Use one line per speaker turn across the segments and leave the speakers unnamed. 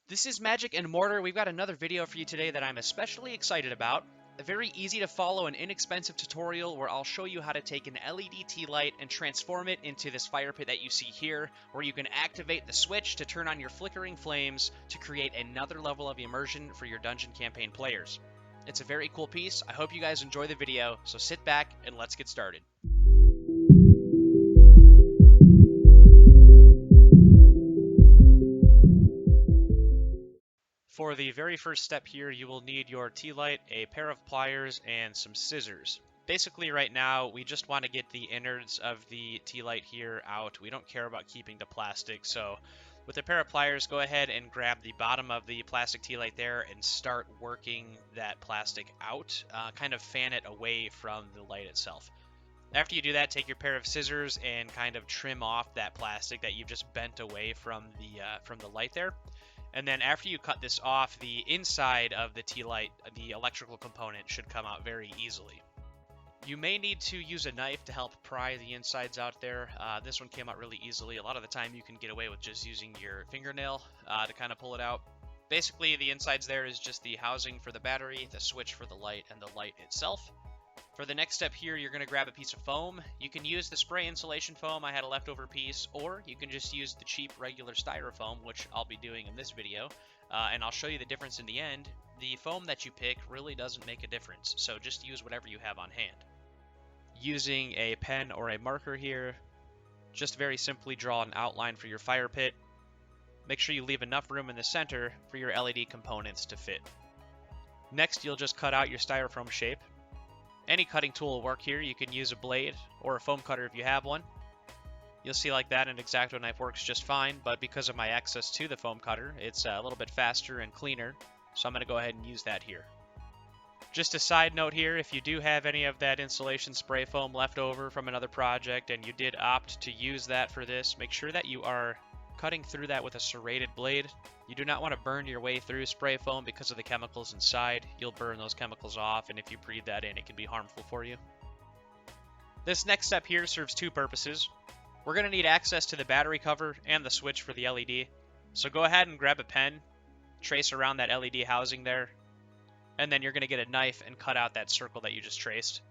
This is Magic and Mortar. We've got another video for you today that I'm especially excited about. A very easy to follow and inexpensive tutorial where I'll show you how to take an LED tea light and transform it into this fire pit that you see here, where you can activate the switch to turn on your flickering flames to create another level of immersion for your dungeon campaign players. It's a very cool piece. I hope you guys enjoy the video, so sit back and let's get started. For the very first step here, you will need your tea light, a pair of pliers, and some scissors. Basically right now, we just want to get the innards of the tea light here out. We don't care about keeping the plastic, so with a pair of pliers, go ahead and grab the bottom of the plastic tea light there and start working that plastic out. Kind of fan it away from the light itself. After you do that, take your pair of scissors and kind of trim off that plastic that you've just bent away from the light there. And then after you cut this off, the inside of the tea light, the electrical component, should come out very easily. You may need to use a knife to help pry the insides out there. This one came out really easily. A lot of the time you can get away with just using your fingernail to kind of pull it out. Basically, the insides there is just the housing for the battery, the switch for the light, and the light itself. For the next step here, you're going to grab a piece of foam. You can use the spray insulation foam. I had a leftover piece, or you can just use the cheap regular styrofoam, which I'll be doing in this video, and I'll show you the difference in the end. The foam that you pick really doesn't make a difference, so just use whatever you have on hand. Using a pen or a marker here, just very simply draw an outline for your fire pit. Make sure you leave enough room in the center for your LED components to fit. Next, you'll just cut out your styrofoam shape. Any cutting tool will work here. You can use a blade or a foam cutter if you have one. You'll see like that an X-Acto knife works just fine, but because of my access to the foam cutter, it's a little bit faster and cleaner, so I'm going to go ahead and use that here. Just a side note here, if you do have any of that insulation spray foam left over from another project and you did opt to use that for this, make sure that you are cutting through that with a serrated blade. You do not want to burn your way through spray foam because of the chemicals inside. You'll burn those chemicals off, and if you breathe that in, it can be harmful for you. This next step here serves two purposes. We're going to need access to the battery cover and the switch for the LED. So go ahead and grab a pen, trace around that LED housing there, and then you're going to get a knife and cut out that circle that you just traced.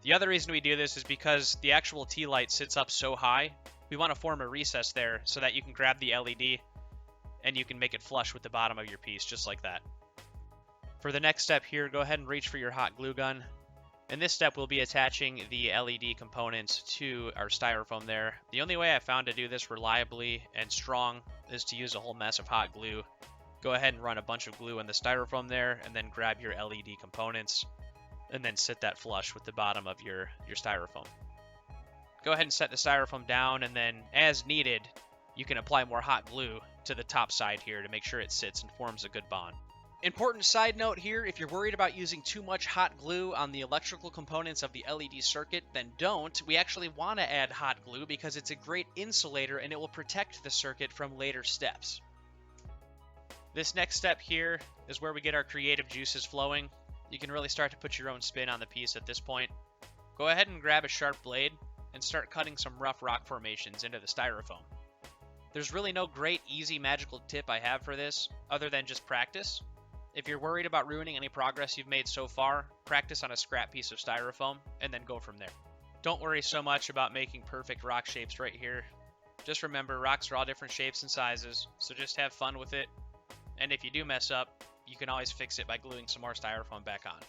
The other reason we do this is because the actual tea light sits up so high, we want to form a recess there so that you can grab the LED and you can make it flush with the bottom of your piece, just like that. For the next step here, go ahead and reach for your hot glue gun. In this step, we'll be attaching the LED components to our styrofoam there. The only way I found to do this reliably and strong is to use a whole mess of hot glue. Go ahead and run a bunch of glue in the styrofoam there, and then grab your LED components, and then sit that flush with the bottom of your styrofoam. Go ahead and set the styrofoam down, and then, as needed, you can apply more hot glue to the top side here to make sure it sits and forms a good bond. Important side note here, if you're worried about using too much hot glue on the electrical components of the LED circuit, then don't. We actually want to add hot glue because it's a great insulator and it will protect the circuit from later steps. This next step here is where we get our creative juices flowing. You can really start to put your own spin on the piece at this point. Go ahead and grab a sharp blade and start cutting some rough rock formations into the styrofoam. There's really no great, easy, magical tip I have for this, other than just practice. If you're worried about ruining any progress you've made so far, practice on a scrap piece of styrofoam, and then go from there. Don't worry so much about making perfect rock shapes right here. Just remember, rocks are all different shapes and sizes, so just have fun with it. And if you do mess up, you can always fix it by gluing some more styrofoam back on.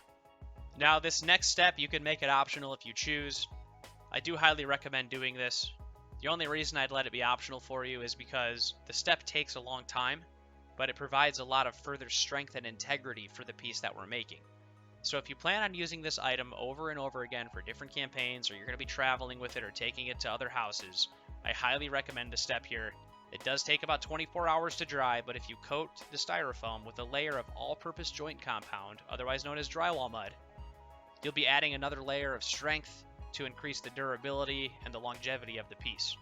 Now, this next step, you can make it optional if you choose. I do highly recommend doing this. The only reason I'd let it be optional for you is because the step takes a long time, but it provides a lot of further strength and integrity for the piece that we're making. So if you plan on using this item over and over again for different campaigns, or you're going to be traveling with it or taking it to other houses, I highly recommend the step here. It does take about 24 hours to dry, but if you coat the styrofoam with a layer of all-purpose joint compound, otherwise known as drywall mud, you'll be adding another layer of strength to increase the durability and the longevity of the piece.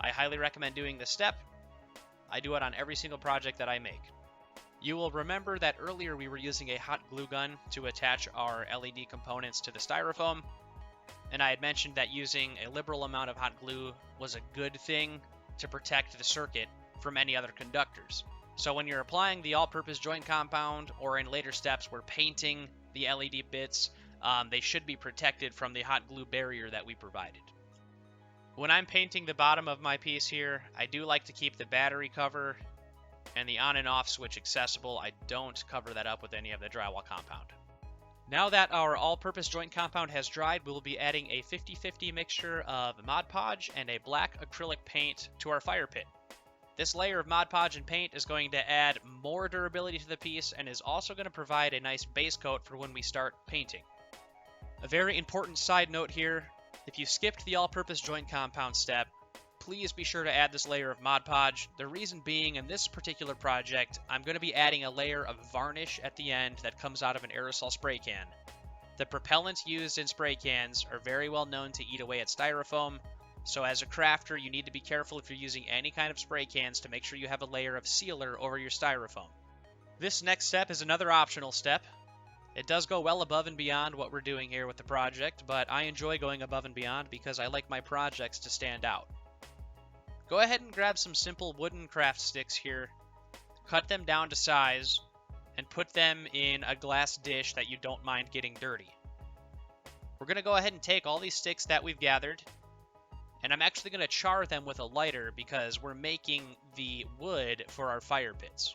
I highly recommend doing this step. I do it on every single project that I make. You will remember that earlier we were using a hot glue gun to attach our LED components to the styrofoam, and I had mentioned that using a liberal amount of hot glue was a good thing to protect the circuit from any other conductors. So when you're applying the all-purpose joint compound, or in later steps we're painting the LED bits, they should be protected from the hot glue barrier that we provided. When I'm painting the bottom of my piece here, I do like to keep the battery cover and the on and off switch accessible. I don't cover that up with any of the drywall compound. Now that our all-purpose joint compound has dried, we'll be adding a 50-50 mixture of Mod Podge and a black acrylic paint to our fire pit. This layer of Mod Podge and paint is going to add more durability to the piece and is also going to provide a nice base coat for when we start painting. A very important side note here, if you skipped the all-purpose joint compound step, please be sure to add this layer of Mod Podge. The reason being, in this particular project, I'm going to be adding a layer of varnish at the end that comes out of an aerosol spray can. The propellants used in spray cans are very well known to eat away at styrofoam, so as a crafter, you need to be careful if you're using any kind of spray cans to make sure you have a layer of sealer over your styrofoam. This next step is another optional step. It does go well above and beyond what we're doing here with the project, but I enjoy going above and beyond because I like my projects to stand out. Go ahead and grab some simple wooden craft sticks here, cut them down to size, and put them in a glass dish that you don't mind getting dirty. We're going to go ahead and take all these sticks that we've gathered, and I'm actually going to char them with a lighter because we're making the wood for our fire pits.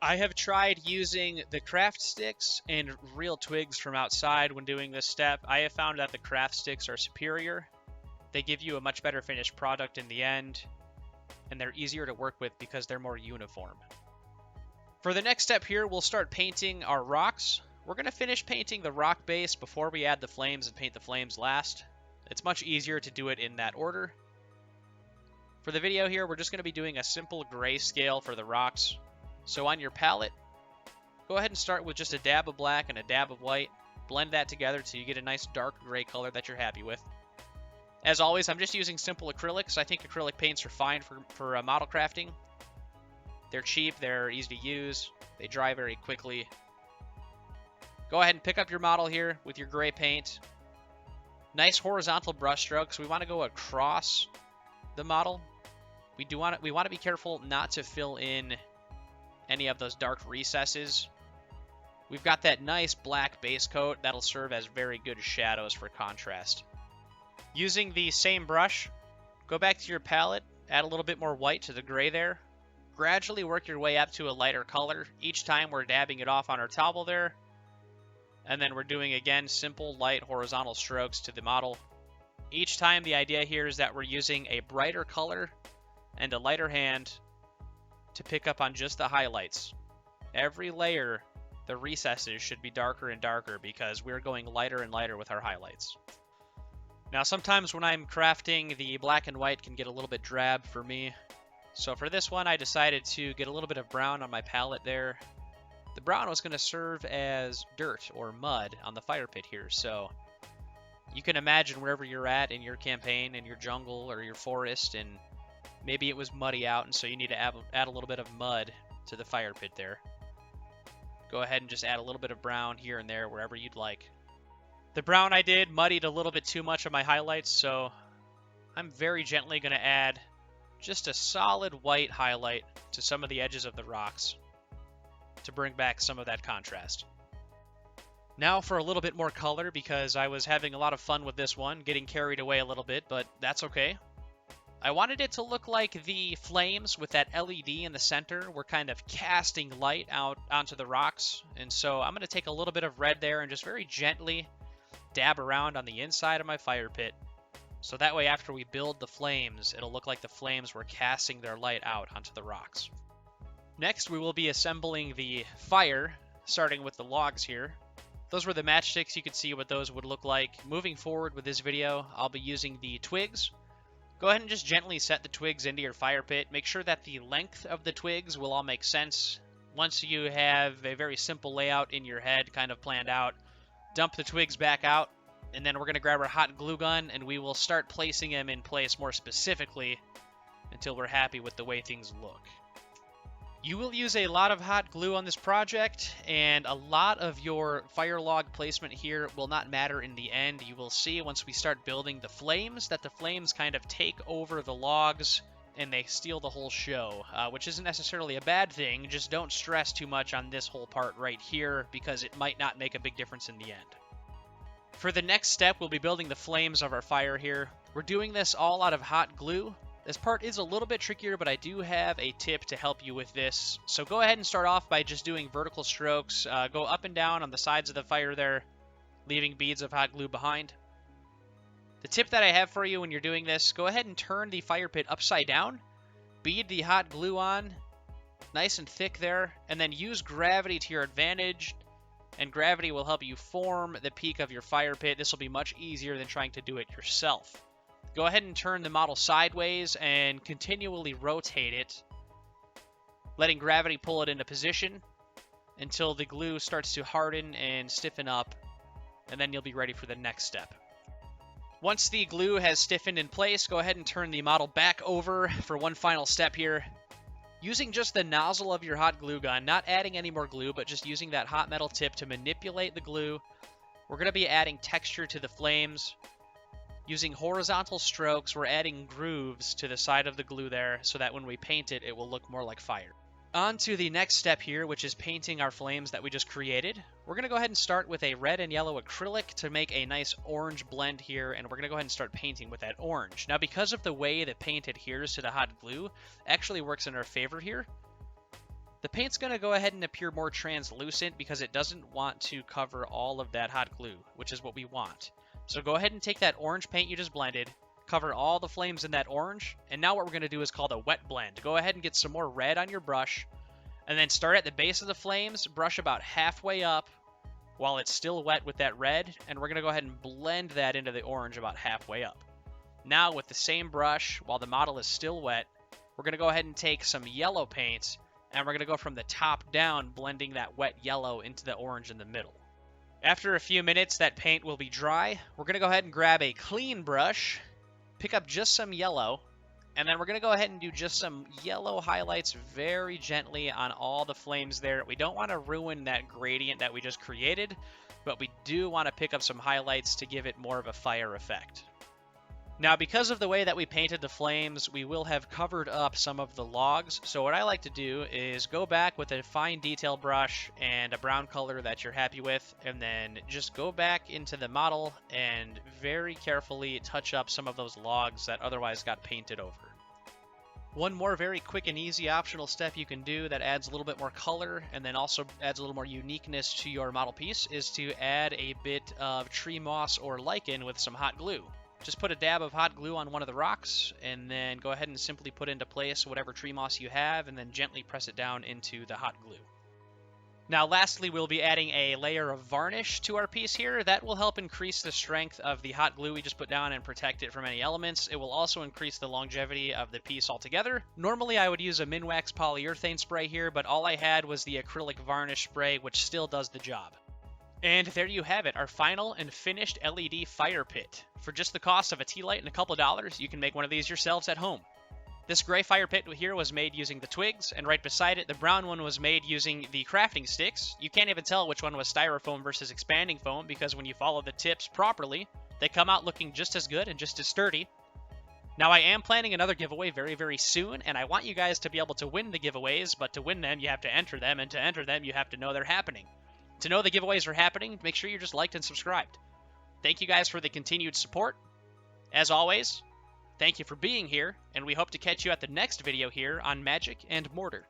I have tried using the craft sticks and real twigs from outside when doing this step. I have found that the craft sticks are superior. They give you a much better finished product in the end, and they're easier to work with because they're more uniform. For the next step here, we'll start painting our rocks. We're going to finish painting the rock base before we add the flames and paint the flames last. It's much easier to do it in that order. For the video here, we're just going to be doing a simple grayscale for the rocks. So on your palette, go ahead and start with just a dab of black and a dab of white. Blend that together till you get a nice dark gray color that you're happy with. As always, I'm just using simple acrylics. I think acrylic paints are fine for model crafting. They're cheap, they're easy to use, they dry very quickly. Go ahead and pick up your model here with your gray paint. Nice horizontal brush strokes. We want to go across the model. We want to be careful not to fill in any of those dark recesses. We've got that nice black base coat that'll serve as very good shadows for contrast. Using the same brush, go back to your palette, add a little bit more white to the gray there. Gradually work your way up to a lighter color. Each time we're dabbing it off on our towel there. And then we're doing, again, simple light horizontal strokes to the model. Each time the idea here is that we're using a brighter color and a lighter hand to pick up on just the highlights. Every layer, the recesses should be darker and darker because we're going lighter and lighter with our highlights. Now sometimes when I'm crafting, the black and white can get a little bit drab for me. So for this one, I decided to get a little bit of brown on my palette there. The brown was going to serve as dirt or mud on the fire pit here, so you can imagine wherever you're at in your campaign, in your jungle or your forest, and maybe it was muddy out, and so you need to add a little bit of mud to the fire pit there. Go ahead and just add a little bit of brown here and there wherever you'd like. The brown I did muddied a little bit too much of my highlights, so I'm very gently going to add just a solid white highlight to some of the edges of the rocks to bring back some of that contrast. Now for a little bit more color, because I was having a lot of fun with this one, getting carried away a little bit, but that's okay. I wanted it to look like the flames with that LED in the center were kind of casting light out onto the rocks, and so I'm going to take a little bit of red there and just very gently dab around on the inside of my fire pit. So that way after we build the flames, it'll look like the flames were casting their light out onto the rocks. Next, we will be assembling the fire, starting with the logs here. Those were the matchsticks. You could see what those would look like. Moving forward with this video, I'll be using the twigs. Go ahead and just gently set the twigs into your fire pit. Make sure that the length of the twigs will all make sense. Once you have a very simple layout in your head kind of planned out, dump the twigs back out, and then we're going to grab our hot glue gun and we will start placing them in place more specifically until we're happy with the way things look. You will use a lot of hot glue on this project, and a lot of your fire log placement here will not matter in the end. You will see once we start building the flames that the flames kind of take over the logs and they steal the whole show, which isn't necessarily a bad thing. Just don't stress too much on this whole part right here because it might not make a big difference in the end. For the next step, we'll be building the flames of our fire here. We're doing this all out of hot glue. This part is a little bit trickier, but I do have a tip to help you with this. So go ahead and start off by just doing vertical strokes. Go up and down on the sides of the fire there, leaving beads of hot glue behind. The tip that I have for you when you're doing this, go ahead and turn the fire pit upside down, bead the hot glue on, nice and thick there, and then use gravity to your advantage, and gravity will help you form the peak of your fire pit. This will be much easier than trying to do it yourself. Go ahead and turn the model sideways and continually rotate it, letting gravity pull it into position until the glue starts to harden and stiffen up, and then you'll be ready for the next step. Once the glue has stiffened in place, go ahead and turn the model back over for one final step here. Using just the nozzle of your hot glue gun, not adding any more glue, but just using that hot metal tip to manipulate the glue, we're going to be adding texture to the flames. Using horizontal strokes, we're adding grooves to the side of the glue there so that when we paint it, it will look more like fire. On to the next step here, which is painting our flames that we just created. We're going to go ahead and start with a red and yellow acrylic to make a nice orange blend here, and we're going to go ahead and start painting with that orange. Now, because of the way the paint adheres to the hot glue, actually works in our favor here. The paint's going to go ahead and appear more translucent because it doesn't want to cover all of that hot glue, which is what we want. So go ahead and take that orange paint you just blended, cover all the flames in that orange, and now what we're going to do is called a wet blend. Go ahead and get some more red on your brush, and then start at the base of the flames, brush about halfway up while it's still wet with that red, and we're going to go ahead and blend that into the orange about halfway up. Now with the same brush, while the model is still wet, we're going to go ahead and take some yellow paint, and we're going to go from the top down, blending that wet yellow into the orange in the middle. After a few minutes, that paint will be dry. We're going to go ahead and grab a clean brush, pick up just some yellow, and then we're going to go ahead and do just some yellow highlights very gently on all the flames there. We don't want to ruin that gradient that we just created, but we do want to pick up some highlights to give it more of a fire effect. Now, because of the way that we painted the flames, we will have covered up some of the logs. So what I like to do is go back with a fine detail brush and a brown color that you're happy with, and then just go back into the model and very carefully touch up some of those logs that otherwise got painted over. One more very quick and easy optional step you can do that adds a little bit more color and then also adds a little more uniqueness to your model piece is to add a bit of tree moss or lichen with some hot glue. Just put a dab of hot glue on one of the rocks, and then go ahead and simply put into place whatever tree moss you have, and then gently press it down into the hot glue. Now lastly, we'll be adding a layer of varnish to our piece here. That will help increase the strength of the hot glue we just put down and protect it from any elements. It will also increase the longevity of the piece altogether. Normally I would use a Minwax polyurethane spray here, but all I had was the acrylic varnish spray, which still does the job. And there you have it, our final and finished LED fire pit. For just the cost of a Tealight and a couple of dollars, you can make one of these yourselves at home. This gray fire pit here was made using the twigs, and right beside it, the brown one was made using the crafting sticks. You can't even tell which one was styrofoam versus expanding foam, because when you follow the tips properly, they come out looking just as good and just as sturdy. Now, I am planning another giveaway very, very soon, and I want you guys to be able to win the giveaways, but to win them, you have to enter them, and to enter them, you have to know they're happening. To know the giveaways are happening, make sure you're just liked and subscribed. Thank you guys for the continued support. As always, thank you for being here, and we hope to catch you at the next video here on Magic and Mortar.